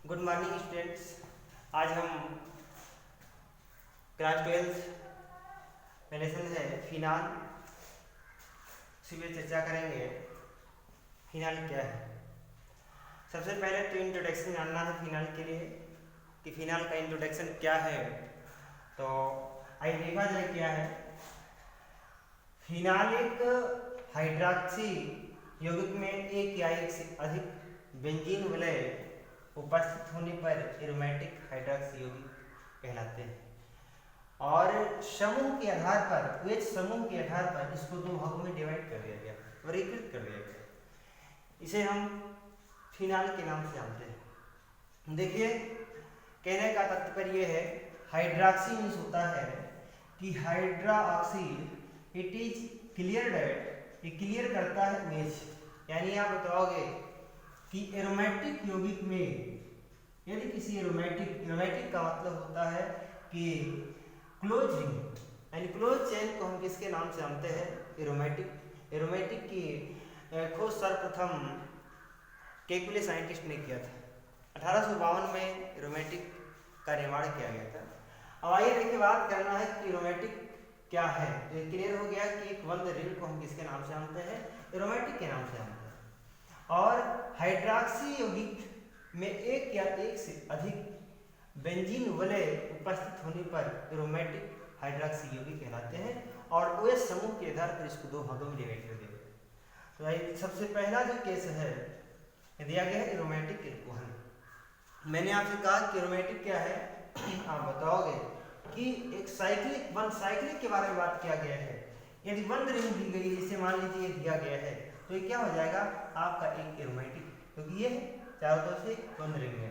Good morning students. आज हम class 12 में लेसन है फिनाल सुबह चर्चा करेंगे। फिनाल क्या है? सबसे पहले तो इंट्रोडक्शन जानना है फिनाल के लिए कि फिनाल का इंट्रोडक्शन क्या है। तो आइए देखा जाए क्या है। फिनाल एक हाइड्रॉक्सी यौगिक में एक या एक से अधिक बेंजीन विलय उपस्थित होने पर एरोमेटिक हाइड्रॉक्सी यौगिक कहलाते हैं। और समूह के आधार पर OH समूह के आधार पर इसको दो भागों में डिवाइड कर दिया गया, वर्गीकृत कर दिया गया। इसे हम फिनाल के नाम से जानते हैं। देखिए, कहने का तात्पर्य है हाइड्रॉक्सी मीन्स होता है कि hydroxy it is clear that, ये क्लियर करता है OH। यानी आप बताओगे कि एरोमेटिक यौगिक में यदि किसी एरोमेटिक का मतलब होता है कि क्लोज रिंग, यानी क्लोज चेन को हम किसके नाम से जानते हैं? एरोमेटिक की खोज सर्वप्रथम केकुले साइंटिस्ट ने किया था। 1852 में एरोमेटिक का निर्माण किया गया था। अब आइए देखिए, बात करना है कि एरोमेटिक क्या है। तो क्लियर हो गया कि एक बंद रिंग को हम किसके नाम से जानते हैं? एरोमेटिक के नाम से जानते हैं। और हाइड्रॉक्सी यौगिक में एक या एक से अधिक बेंजीन विलय उपस्थित होने पर एरोमेटिक हाइड्रॉक्सी यौगिक कहलाते हैं। और OH समूह के आधार पर इसको दो भागों में डिवाइड कर दिया गया। तो सबसे पहला जो केस है दिया गया है एरोमेटिक एल्कोहल। मैंने आपसे कहा कि एरोमेटिक क्या है, आप बताओगे कि एक साइक्लिक के बारे में बात किया गया है। यदि बंद रिंग दी गई, जैसे मान लीजिए दिया गया है, तो ये क्या हो जाएगा आपका एक एरोमेटिक, क्योंकि ये चारों तरफ से बंद रिंग है।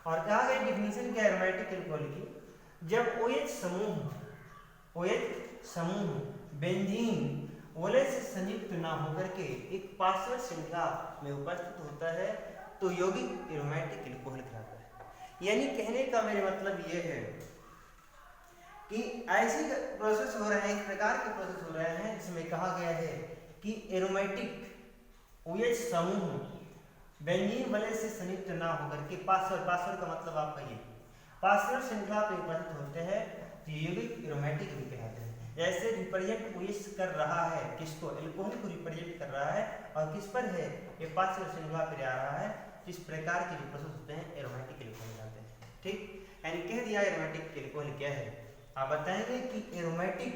और कहा गया डिफिनीशन क्या एरोमेटिक एल्कोहल की, जब OH समूह बेंजीन विलय से संयुक्त ना होकर के एक पार्श्व श्रृंखला में उपस्थित होता है तो यौगिक एरोमेटिक एल्कोहल कहलाता है। यानी कहने का मेरा मतलब ये है कि ऐसे प्रोसेस हो रहे हैं, इस प्रकार के प्रोसेस हो रहे हैं जिसमें कहा गया है कि एरोमेटिक OH समूह बेंजीन विलय से संयुक्त ना होकर के पार्श्व का मतलब आपका ये पार्श्व श्रृंखला पे उपस्थित होते हैं तो यौगिक एरोमेटिक भी कहलाते हैं। जैसे रिप्रेजेंट OH कर रहा है किसको? एल्कोहल को रिप्रेजेंट कर रहा है और किस पर है? ये पार्श्व श्रृंखला पे आ रहा है। जिस प्रकार के जो प्रोसेस होते हैं एरोमेटिक एल्कोहल कहलाते हैं। ठीक, यानी कह दिया एरोमेटिक एल्कोहल क्या है। आप बताएंगे कि एरोमेटिक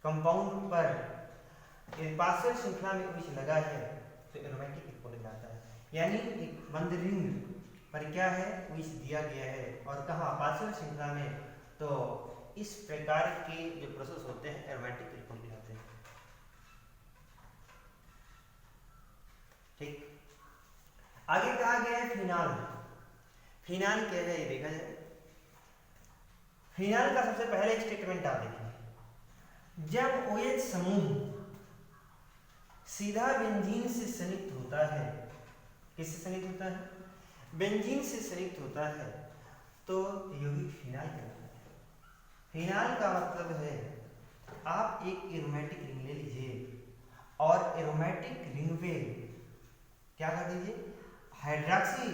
कंपाउंड पर पार्श्व श्रृंखला में OH लगा है तो एरोमेटिक एल्कोहल कहलाता है। यानी एक बंद रिंग पर क्या है? OH दिया गया है और कहा पार्श्व श्रृंखला में, तो इस प्रकार के जो प्रोसेस होते हैं एरोमेटिक एल्कोहल कहलाते हैं। ठीक, आगे कहा गया है फिनाल। फिनाल क्या है ये देखा जाए। फिनाल का सबसे पहले स्टेटमेंट आप देखिए, जब OH समूह सीधा बेंजीन से संयुक्त होता है, किससे संयुक्त होता है? बेंजीन से संयुक्त होता है तो यौगिक फिनाल कहलाता है। फिनाल का मतलब है आप एक एरोमेटिक रिंग ले लीजिए और एरोमेटिक रिंग पे क्या कर दीजिए? हाइड्रॉक्सी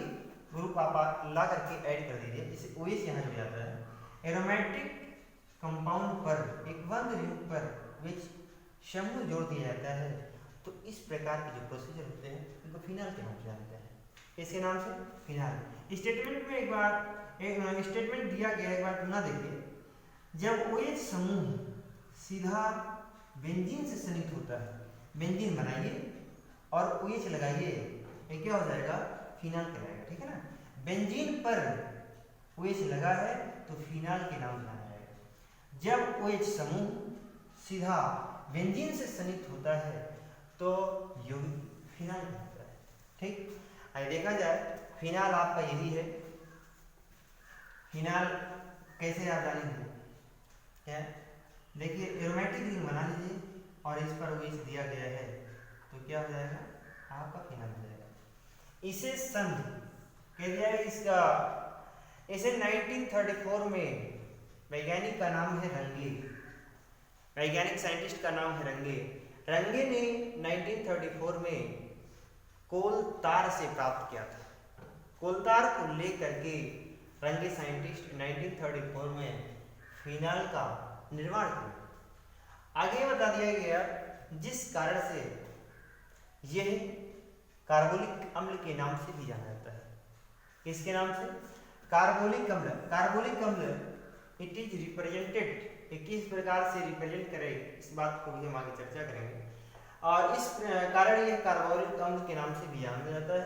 ग्रुप आप ला करके ऐड कर दीजिए, जिससे OH यहाँ जुड़ जाता है। एरोमेटिक कंपाउंड पर एक बंद रिंग पर OH समूह जोड़ दिया जाता है तो इस प्रकार के जो प्रोसीजर होते हैं उनको फिनाल के नाम से जानते हैं। इसके नाम से फिनाल। स्टेटमेंट में एक स्टेटमेंट दिया गया है, एक बार पुनः देखिए, जब OH समूह सीधा बेंजीन से संयुक्त होता है, बेंजीन बनाइए और OH लगाइए, ये क्या हो जाएगा? फिनाल कहलाएगा। ठीक है ना, बेंजीन पर OH लगा है तो फिनाल के नाम से जाना जाएगा। जब OH समूह सीधा बेंजीन से संयुक्त होता है तो यौगिक फिनाल कहलाता है। ठीक, आइए देखा जाए फिनाल आपका यही है। फिनाल कैसे आप जानेंगे क्या? देखिए, एरोमेटिक रिंग बना लीजिए और इस पर OH दिया गया है तो क्या हो जाएगा? आपका फिनाल हो जाएगा। इसे सन कह दिया है इसका, इसे 1934 में वैज्ञानिक का नाम है रंगे, वैज्ञानिक साइंटिस्ट का नाम है रंगे। रंगे ने 1934 में कोल तार से प्राप्त किया था। कोलतार को लेकर के रंगे साइंटिस्ट 1934 में फिनाल का निर्माण किया। आगे बता दिया गया जिस कारण से यह कार्बोलिक अम्ल के नाम से भी जाना जाता है। किसके नाम से? कार्बोलिक अम्ल। कार्बोलिक अम्ल इट इज रिप्रेजेंटेड, किस प्रकार से रिप्रेजेंट करे इस बात को भी हम आगे चर्चा करेंगे। और इस कारण यह कार्बोलिक अम्ल के नाम से भी जाना जाता है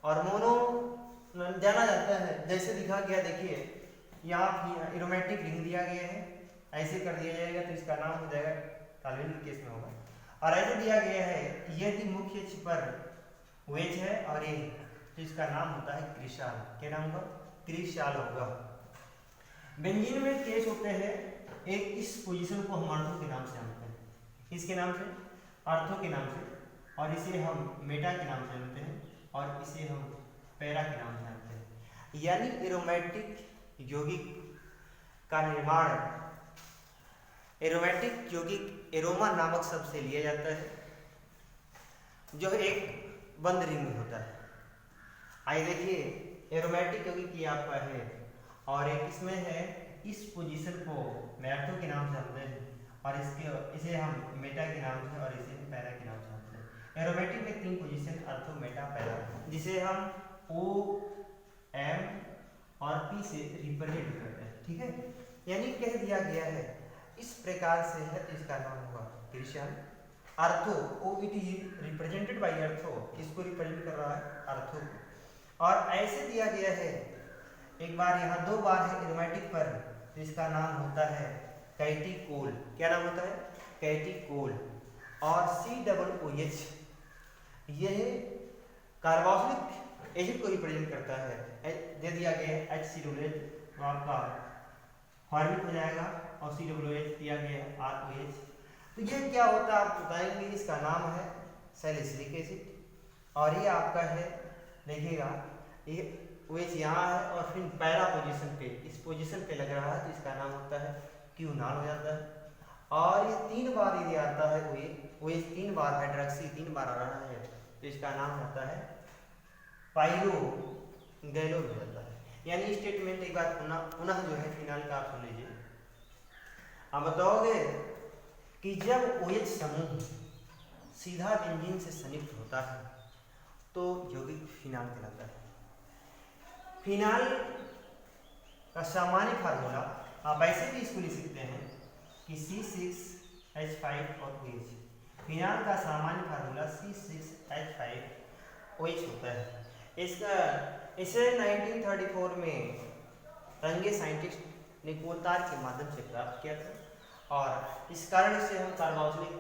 और मोनो जाना जाता है। जैसे दिखा गया, देखिए यहाँ एरोमेटिक रिंग दिया गया है, ऐसे कर दिया जाएगा तो इसका नाम हो जाएगा, टॉल्यूनि केस में होगा। और ऐसे दिया गया है यदि मुख्य अक्ष पर वेज है और ये, तो इसका नाम होता है क्रिस्टल। क्या नाम होगा? क्रिस्टल होगा। बेंजीन में केस होते हैं एक, इस पोजीशन को हम अर्थो के नाम से जानते हैं। किसके नाम से? अर्थो के नाम से। और इसे हम मेटा के नाम से जानते हैं और इसे हम पैरा के नाम से जानते हैं। यानी एरोमेटिक यौगिक का निर्माण एरोमेटिक यौगिक एरोमा नामक शब्द से लिया जाता है, जो एक बंद रिंग में होता है। आइए देखिए, एरोमेटिक यौगिक ये आपका है और एक इसमें है, इस पोजीशन को मैर्थो के नाम से जानते हैं और इसे हम मेटा के नाम से और इसे हम पैरा के नाम से जानते हैं। एरोमेटिक में 3 पोजीशन, अर्थो, मेटा, पैरा, जिसे हम O, M और P से रिप्रेजेंट करते हैं। ठीक है, यानी कह दिया गया है इस प्रकार से है तो इसका नाम होगा क्रिस्टल। अर्थो, O it is represented by अर्थो, किसको रिप्रेजेंट कर रहा है? अर्थो। और ऐसे दिया गया है, एक बार यहाँ 2 बार है एरोमेटिक पर, तो इसका नाम होता है कैटिकोल। क्या नाम होता है? कैटिकोल। और COOH यह कार्बोक्सिलिक एसिड को रिप्रेजेंट करता है। दे दिया गया है HCOOH, तो आपका फॉर्मिक हो जाएगा और COOH दिया गया है ROH। तो ये क्या होता है आप बताएंगे, इसका नाम है सैलिसिलिक एसिड। और ये आपका है, देखिएगा ये OH यहाँ है और फिर पैरा पोजीशन पे, इस पोजीशन पे लग रहा है तो इसका नाम होता है क्यूनाल हो जाता है। और ये 3 बार यदि आता है OH 3 बार, हाइड्रोक्सी 3 बार आ रहा है तो इसका नाम होता है पाइरोगैलोल हो जाता है। यानी स्टेटमेंट एक बार पुनः जो है फिनाल का आप सुन लीजिए। आप बताओगे कि जब OH समूह सीधा बेंजीन से संयुक्त होता है तो यौगिक फिनाल कहलाता है। फिनाल का सामान्य फार्मूला आप ऐसे भी इसको लिख सकते हैं कि C6H5 और OH। फिनाल का सामान्य फार्मूला C6H5OH होता है। इसे 1934 में रंगे साइंटिस्ट ने कोलतार के माध्यम से प्राप्त किया था और इस कारण से हम कार्बोक्सिलिक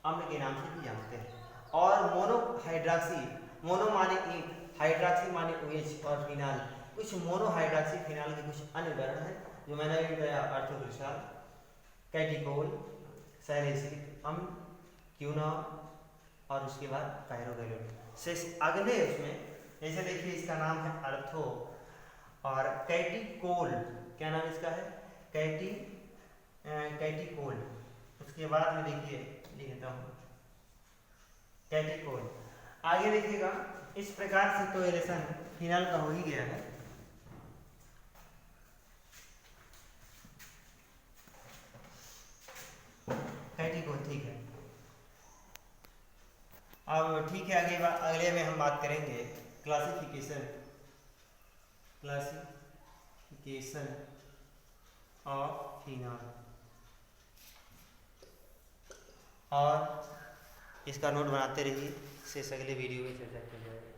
अम्ल के नाम से भी जानते हैं। और मोनोहाइड्रॉक्सी, मोनो माने एक, हाइड्रॉक्सी माने OH और फिनाल, कुछ मोनोहाइड्रॉक्सी फिनाल के कुछ अन्य उदाहरण हैं जो मैंने अभी बताया, अर्थोक्रिस्टल, कैटिकोल, सैलिसिलिक अम्ल, क्यूनॉल और उसके बाद पाइरोगैलोल। अगले उसमें जैसे देखिए इसका नाम है अर्थो और कैटिकोल, क्या नाम इसका है? कैटिकोल। उसके बाद में देखिए लिख देता हूँ कैटिकोल। आगे देखिएगा इस प्रकार से तो रिलेशन फिनाल का हो ही गया है। कैटिकोल ठीक है। अब ठीक है, अगले में हम बात करेंगे क्लासिफिकेशन ऑफ फिनाल, और इसका नोट बनाते रहिए, शेष अगले वीडियो में चर्चा की जाएगी।